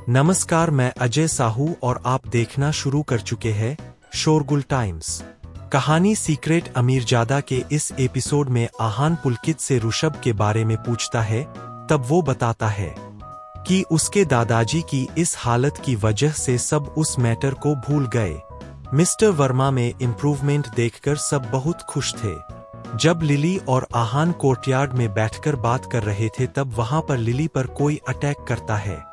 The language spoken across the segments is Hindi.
नमस्कार, मैं अजय साहू और आप देखना शुरू कर चुके हैं शोरगुल टाइम्स। कहानी सीक्रेट अमीरजादा के इस एपिसोड में आहान पुलकित से ऋषभ के बारे में पूछता है। तब वो बताता है कि उसके दादाजी की इस हालत की वजह से सब उस मैटर को भूल गए। मिस्टर वर्मा में इम्प्रूवमेंट देखकर सब बहुत खुश थे। जब लिली और आहान कोर्टयार्ड में बैठकर बात कर रहे थे तब वहां पर लिली पर कोई अटैक करता है।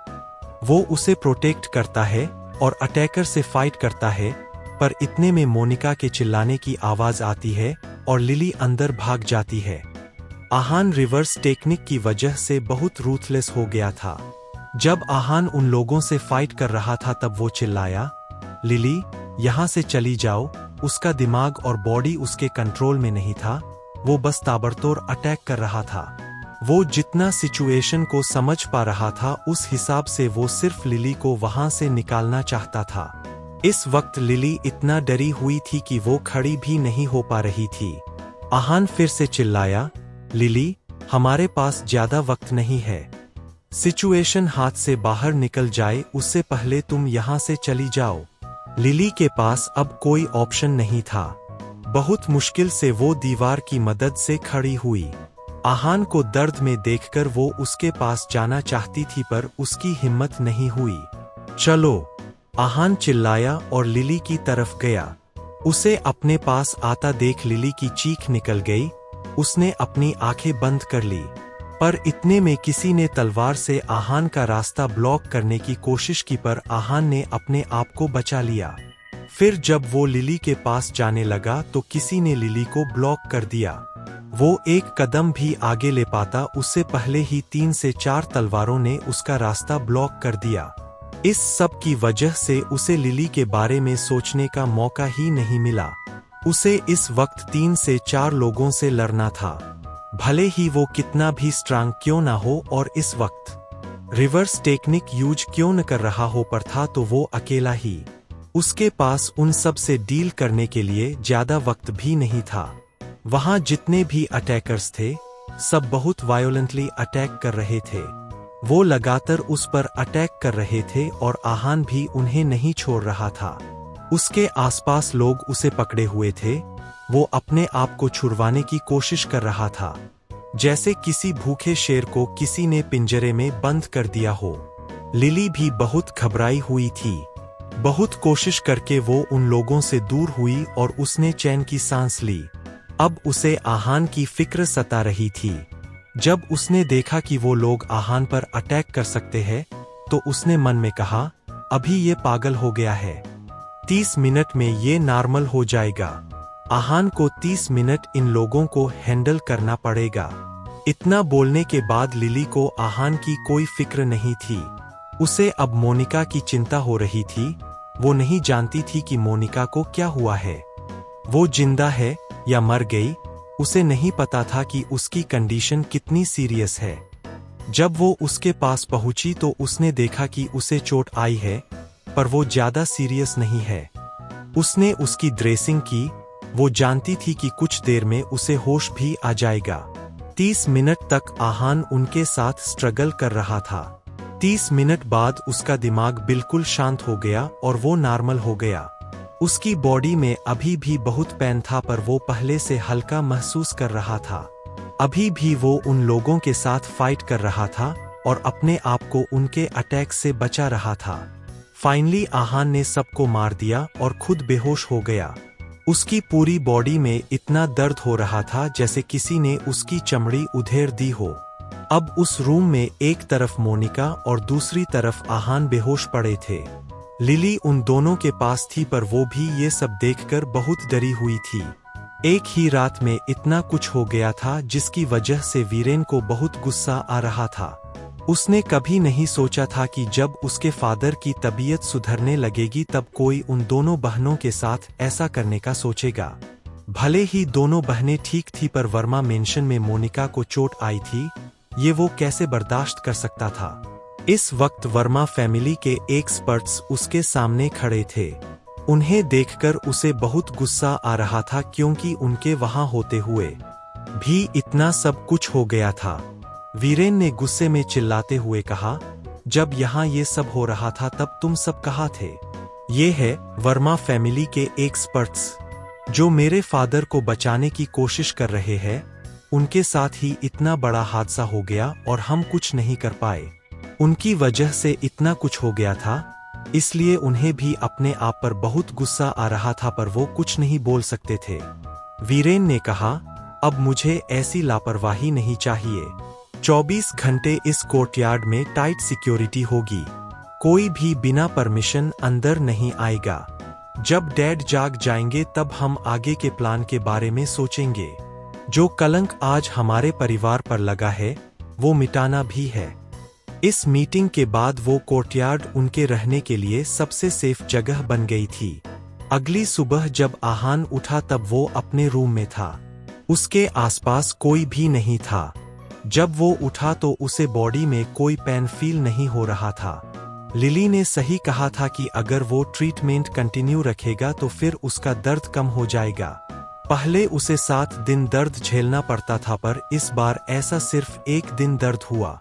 वो उसे प्रोटेक्ट करता है और अटैकर से फाइट करता है, पर इतने में मोनिका के चिल्लाने की आवाज आती है और लिली अंदर भाग जाती है। आहान रिवर्स टेक्निक की वजह से बहुत रूथलेस हो गया था। जब आहान उन लोगों से फाइट कर रहा था तब वो चिल्लाया, लिली यहाँ से चली जाओ। उसका दिमाग और बॉडी उसके कंट्रोल में नहीं था, वो बस ताबड़तोड़ अटैक कर रहा था। वो जितना सिचुएशन को समझ पा रहा था उस हिसाब से वो सिर्फ लिली को वहां से निकालना चाहता था। इस वक्त लिली इतना डरी हुई थी कि वो खड़ी भी नहीं हो पा रही थी। आहान फिर से चिल्लाया, लिली हमारे पास ज्यादा वक्त नहीं है। सिचुएशन हाथ से बाहर निकल जाए उससे पहले तुम यहाँ से चली जाओ। लिली के पास अब कोई ऑप्शन नहीं था। बहुत मुश्किल से वो दीवार की मदद से खड़ी हुई। आहान को दर्द में देखकर वो उसके पास जाना चाहती थी पर उसकी हिम्मत नहीं हुई। चलो, आहान चिल्लाया और लिली की तरफ गया। उसे अपने पास आता देख लिली की चीख निकल गई। उसने अपनी आंखें बंद कर ली, पर इतने में किसी ने तलवार से आहान का रास्ता ब्लॉक करने की कोशिश की पर आहान ने अपने आप को बचा लिया। फिर जब वो लिली के पास जाने लगा तो किसी ने लिली को ब्लॉक कर दिया। वो एक कदम भी आगे ले पाता उससे पहले ही 3 से 4 तलवारों ने उसका रास्ता ब्लॉक कर दिया। इस सब की वजह से उसे लिली के बारे में सोचने का मौका ही नहीं मिला। उसे इस वक्त 3 से 4 लोगों से लड़ना था, भले ही वो कितना भी स्ट्रांग क्यों ना हो, और इस वक्त रिवर्स टेक्निक यूज क्यों न कर रहा हो, पर था तो वो अकेला ही। उसके पास उन सब से डील करने के लिए ज्यादा वक्त भी नहीं था। वहां जितने भी अटैकर्स थे सब बहुत वायोलेंटली अटैक कर रहे थे। वो लगातार उस पर अटैक कर रहे थे और आहान भी उन्हें नहीं छोड़ रहा था। उसके आसपास लोग उसे पकड़े हुए थे। वो अपने आप को छुड़वाने की कोशिश कर रहा था, जैसे किसी भूखे शेर को किसी ने पिंजरे में बंद कर दिया हो। लिली भी बहुत घबराई हुई थी। बहुत कोशिश करके वो उन लोगों से दूर हुई और उसने चैन की सांस ली। अब उसे आहान की फिक्र सता रही थी। जब उसने देखा कि वो लोग आहान पर अटैक कर सकते हैं तो उसने मन में कहा, अभी ये पागल हो गया है, 30 मिनट में ये नॉर्मल हो जाएगा। आहान को 30 मिनट इन लोगों को हैंडल करना पड़ेगा। इतना बोलने के बाद लिली को आहान की कोई फिक्र नहीं थी। उसे अब मोनिका की चिंता हो रही थी। वो नहीं जानती थी कि मोनिका को क्या हुआ है, वो जिंदा है या मर गई। उसे नहीं पता था कि उसकी कंडीशन कितनी सीरियस है। जब वो उसके पास पहुंची तो उसने देखा कि उसे चोट आई है, पर वो ज्यादा सीरियस नहीं है। उसने उसकी ड्रेसिंग की। वो जानती थी कि कुछ देर में उसे होश भी आ जाएगा। 30 मिनट तक आहान उनके साथ स्ट्रगल कर रहा था। 30 मिनट बाद उसका दिमाग बिल्कुल शांत हो गया और वो नॉर्मल हो गया। उसकी बॉडी में अभी भी बहुत पेन था पर वो पहले से हल्का महसूस कर रहा था। अभी भी वो उन लोगों के साथ फाइट कर रहा था और अपने आप को उनके अटैक से बचा रहा था। फाइनली आहान ने सबको मार दिया और खुद बेहोश हो गया। उसकी पूरी बॉडी में इतना दर्द हो रहा था जैसे किसी ने उसकी चमड़ी उधेड़ दी हो। अब उस रूम में एक तरफ मोनिका और दूसरी तरफ आहान बेहोश पड़े थे। लिली उन दोनों के पास थी पर वो भी ये सब देखकर बहुत डरी हुई थी। एक ही रात में इतना कुछ हो गया था जिसकी वजह से वीरेन को बहुत गुस्सा आ रहा था। उसने कभी नहीं सोचा था कि जब उसके फादर की तबीयत सुधरने लगेगी तब कोई उन दोनों बहनों के साथ ऐसा करने का सोचेगा। भले ही दोनों बहनें ठीक थी पर वर्मा मेंशन में मोनिका को चोट आई थी, ये वो कैसे बर्दाश्त कर सकता था। इस वक्त वर्मा फैमिली के एक्सपर्ट्स उसके सामने खड़े थे। उन्हें देखकर उसे बहुत गुस्सा आ रहा था क्योंकि उनके वहां होते हुए भी इतना सब कुछ हो गया था। वीरेन ने गुस्से में चिल्लाते हुए कहा, जब यहाँ ये सब हो रहा था तब तुम सब कहाँ थे? ये है वर्मा फैमिली के एक्सपर्ट्स जो मेरे फादर को बचाने की कोशिश कर रहे हैं। उनके साथ ही इतना बड़ा हादसा हो गया और हम कुछ नहीं कर पाए। उनकी वजह से इतना कुछ हो गया था, इसलिए उन्हें भी अपने आप पर बहुत गुस्सा आ रहा था, पर वो कुछ नहीं बोल सकते थे। वीरेन ने कहा, अब मुझे ऐसी लापरवाही नहीं चाहिए। 24 घंटे इस कोर्टयार्ड में टाइट सिक्योरिटी होगी। कोई भी बिना परमिशन अंदर नहीं आएगा। जब डैड जाग जाएंगे तब हम आगे के प्लान के बारे में सोचेंगे। जो कलंक आज हमारे परिवार पर लगा है वो मिटाना भी है। इस मीटिंग के बाद वो कोर्टयार्ड उनके रहने के लिए सबसे सेफ जगह बन गई थी। अगली सुबह जब आहान उठा तब वो अपने रूम में था। उसके आसपास कोई भी नहीं था। जब वो उठा तो उसे बॉडी में कोई पेन फील नहीं हो रहा था। लिली ने सही कहा था कि अगर वो ट्रीटमेंट कंटिन्यू रखेगा तो फिर उसका दर्द कम हो जाएगा। पहले उसे 7 दिन दर्द झेलना पड़ता था, पर इस बार ऐसा सिर्फ 1 दिन दर्द हुआ।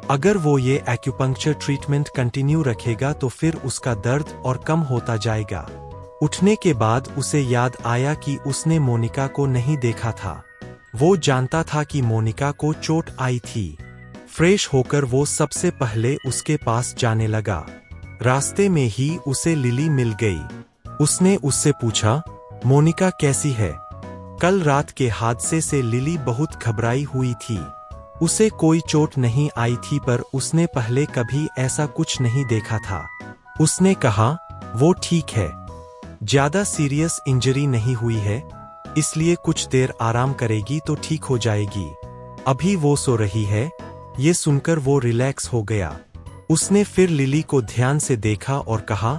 अगर वो ये एक्यूपंक्चर ट्रीटमेंट कंटिन्यू रखेगा तो फिर उसका दर्द और कम होता जाएगा। उठने के बाद उसे याद आया कि उसने मोनिका को नहीं देखा था। वो जानता था कि मोनिका को चोट आई थी। फ्रेश होकर वो सबसे पहले उसके पास जाने लगा। रास्ते में ही उसे लिली मिल गई। उसने उससे पूछा, मोनिका कैसी है? कल रात के हादसे से लिली बहुत घबराई हुई थी। उसे कोई चोट नहीं आई थी, पर उसने पहले कभी ऐसा कुछ नहीं देखा था। उसने कहा, वो ठीक है। ज्यादा सीरियस इंजरी नहीं हुई है, इसलिए कुछ देर आराम करेगी तो ठीक हो जाएगी। अभी वो सो रही है। ये सुनकर वो रिलैक्स हो गया। उसने फिर लिली को ध्यान से देखा और कहा,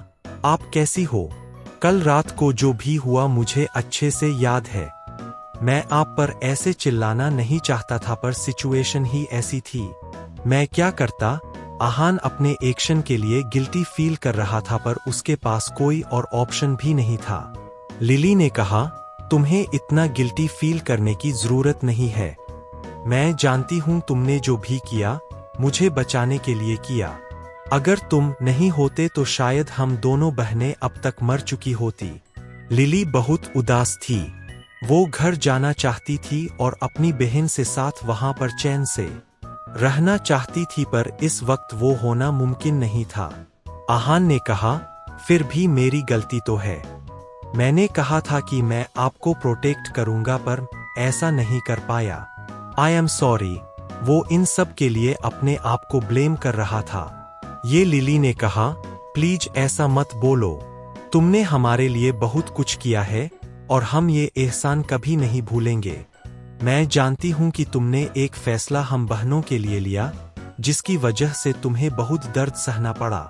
आप कैसी हो? कल रात को जो भी हुआ मुझे अच्छे से याद है। मैं आप पर ऐसे चिल्लाना नहीं चाहता था, पर सिचुएशन ही ऐसी थी। मैं क्या करता? आहान अपने एक्शन के लिए गिल्टी फील कर रहा था, पर उसके पास कोई और ऑप्शन भी नहीं था। लिली ने कहा, तुम्हें इतना गिल्टी फील करने की जरूरत नहीं है। मैं जानती हूं तुमने जो भी किया मुझे बचाने के लिए किया। अगर तुम नहीं होते तो शायद हम दोनों बहनें अब तक मर चुकी होती। लिली बहुत उदास थी। वो घर जाना चाहती थी और अपनी बहन से साथ वहां पर चैन से रहना चाहती थी, पर इस वक्त वो होना मुमकिन नहीं था। आहान ने कहा, फिर भी मेरी गलती तो है। मैंने कहा था कि मैं आपको प्रोटेक्ट करूंगा, पर ऐसा नहीं कर पाया। I am sorry. वो इन सब के लिए अपने आप को ब्लेम कर रहा था। ये लिली ने कहा, प्लीज ऐसा मत बोलो। तुमने हमारे लिए बहुत कुछ किया है और हम ये एहसान कभी नहीं भूलेंगे। मैं जानती हूं कि तुमने एक फैसला हम बहनों के लिए लिया जिसकी वजह से तुम्हें बहुत दर्द सहना पड़ा।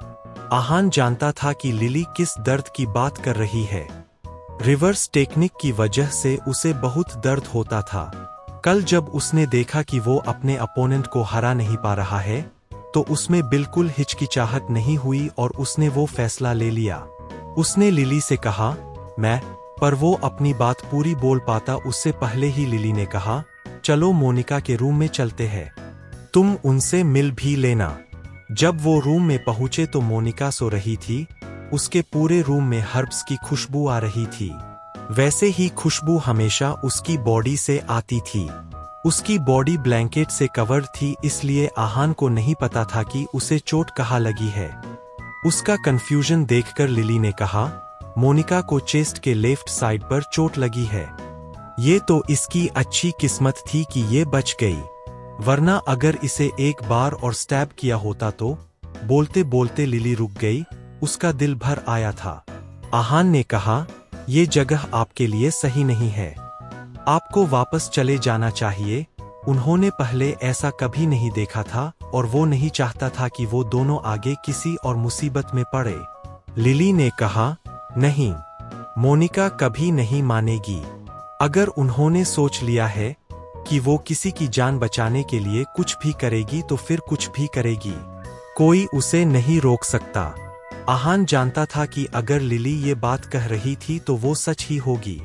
आहान जानता था कि लिली किस दर्द की बात कर रही है। रिवर्स टेक्निक की वजह से उसे बहुत दर्द होता था। कल जब उसने देखा कि वो अपने अपोनेंट को हरा नहीं पा रहा है तो उसमें बिल्कुल हिचकिचाहट नहीं हुई और उसने वो फैसला ले लिया। उसने लिली से कहा, पर वो अपनी बात पूरी बोल पाता उससे पहले ही लिली ने कहा, चलो मोनिका के रूम में चलते हैं। तुम उनसे मिल भी लेना। जब वो रूम में पहुंचे तो मोनिका सो रही थी। उसके पूरे रूम में हर्ब्स की खुशबू आ रही थी। वैसे ही खुशबू हमेशा उसकी बॉडी से आती थी। उसकी बॉडी ब्लैंकेट से कवर्ड थी, इसलिए आहान को नहीं पता था कि उसे चोट कहाँ लगी है। उसका कंफ्यूजन देखकर लिली ने कहा, मोनिका को चेस्ट के लेफ्ट साइड पर चोट लगी है। ये तो इसकी अच्छी किस्मत थी कि ये बच गई, वरना अगर इसे एक बार और स्टैब किया होता तो। बोलते बोलते लिली रुक गई। उसका दिल भर आया था। आहान ने कहा, ये जगह आपके लिए सही नहीं है। आपको वापस चले जाना चाहिए। उन्होंने पहले ऐसा कभी नहीं देखा था और वो नहीं चाहता था कि वो दोनों आगे किसी और मुसीबत में पड़े। लिली ने कहा, नहीं, मोनिका कभी नहीं मानेगी। अगर उन्होंने सोच लिया है कि वो किसी की जान बचाने के लिए कुछ भी करेगी तो फिर कुछ भी करेगी। कोई उसे नहीं रोक सकता। आहान जानता था कि अगर लिली ये बात कह रही थी तो वो सच ही होगी।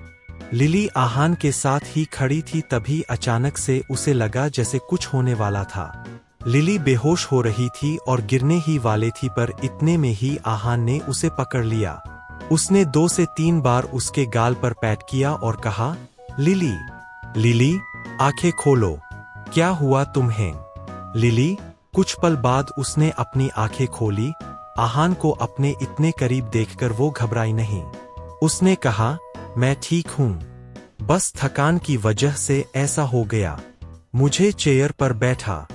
लिली आहान के साथ ही खड़ी थी, तभी अचानक से उसे लगा जैसे कुछ होने वाला था। लिली बेहोश हो रही थी और गिरने ही वाले थी, पर इतने में ही आहान ने उसे पकड़ लिया। उसने 2 से 3 बार उसके गाल पर पैट किया और कहा, लिली, लिली, आंखें खोलो, क्या हुआ तुम्हें? लिली, कुछ पल बाद उसने अपनी आंखें खोली। आहान को अपने इतने करीब देखकर वो घबराई नहीं। उसने कहा, मैं ठीक हूं, बस थकान की वजह से ऐसा हो गया। मुझे चेयर पर बैठा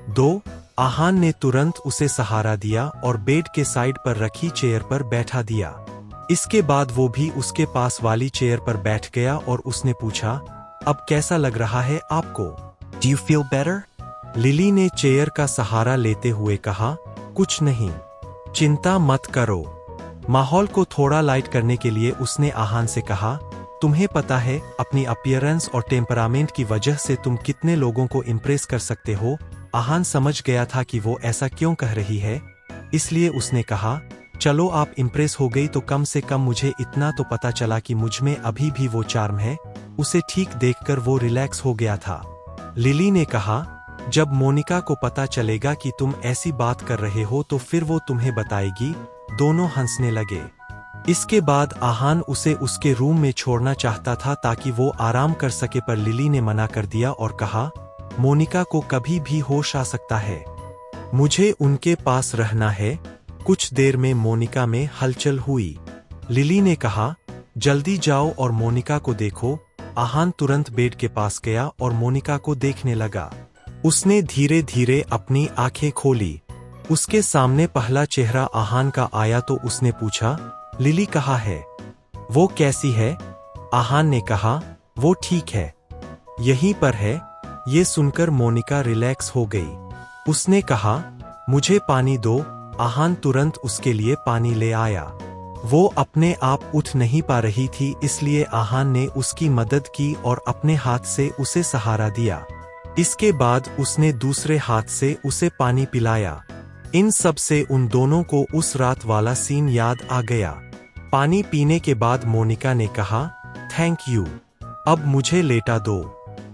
दो। आहान ने तुरंत उसे सहारा दिया और बेड के साइड पर रखी चेयर पर बैठा दिया। इसके बाद वो भी उसके पास वाली चेयर पर बैठ गया और उसने पूछा, अब कैसा लग रहा है आपको? Do you feel better? Lily ने चेयर का सहारा लेते हुए कहा, कुछ नहीं, चिंता मत करो। माहौल को थोड़ा लाइट करने के लिए उसने आहान से कहा, तुम्हें पता है अपनी अपीयरेंस और टेम्परामेंट की वजह से तुम कितने लोगों को इम्प्रेस कर सकते हो। आहान समझ गया था कि वो ऐसा क्यों कह रही है, इसलिए उसने कहा, चलो आप इम्प्रेस हो गई तो कम से कम मुझे इतना तो पता चला कि मुझ में अभी भी वो चार्म है। उसे ठीक देखकर वो रिलैक्स हो गया था। लिली ने कहा, जब मोनिका को पता चलेगा कि तुम ऐसी बात कर रहे हो तो फिर वो तुम्हें बताएगी। दोनों हंसने लगे। इसके बाद आहान उसे उसके रूम में छोड़ना चाहता था ताकि वो आराम कर सके, पर लिली ने मना कर दिया और कहा, मोनिका को कभी भी होश आ सकता है, मुझे उनके पास रहना है। कुछ देर में मोनिका में हलचल हुई। लिली ने कहा, जल्दी जाओ और मोनिका को देखो। आहान तुरंत बेड के पास गया और मोनिका को देखने लगा। उसने धीरे धीरे अपनी आंखें खोली। उसके सामने पहला चेहरा आहान का आया तो उसने पूछा, लिली कहाँ है? वो कैसी है? आहान ने कहा, वो ठीक है, यहीं पर है। ये सुनकर मोनिका रिलैक्स हो गई। उसने कहा, मुझे पानी दो। आहान तुरंत उसके लिए पानी ले आया। वो अपने आप उठ नहीं पा रही थी, इसलिए आहान ने उसकी मदद की और अपने हाथ से उसे सहारा दिया। इसके बाद उसने दूसरे हाथ से उसे पानी पिलाया। इन सब से उन दोनों को उस रात वाला सीन याद आ गया। पानी पीने के बाद मोनिका ने कहा, थैंक यू, अब मुझे लेटा दो।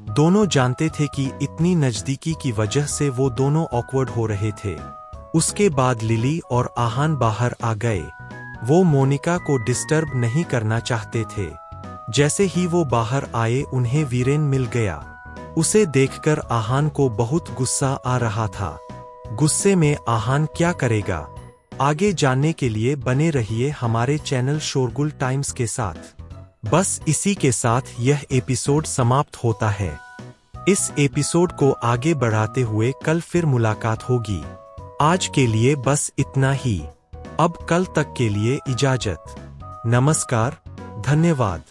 दोनों जानते थे कि इतनी नज़दीकी की वजह से वो दोनों ऑकवर्ड हो रहे थे। उसके बाद लिली और आहान बाहर आ गए। वो मोनिका को डिस्टर्ब नहीं करना चाहते थे। जैसे ही वो बाहर आए उन्हें वीरेन मिल गया। उसे देखकर आहान को बहुत गुस्सा आ रहा था। गुस्से में आहान क्या करेगा? आगे जानने के लिए बने रहिए हमारे चैनल शोरगुल टाइम्स के साथ। बस इसी के साथ यह एपिसोड समाप्त होता है। इस एपिसोड को आगे बढ़ाते हुए कल फिर मुलाकात होगी। आज के लिए बस इतना ही। अब कल तक के लिए इजाजत। नमस्कार, धन्यवाद।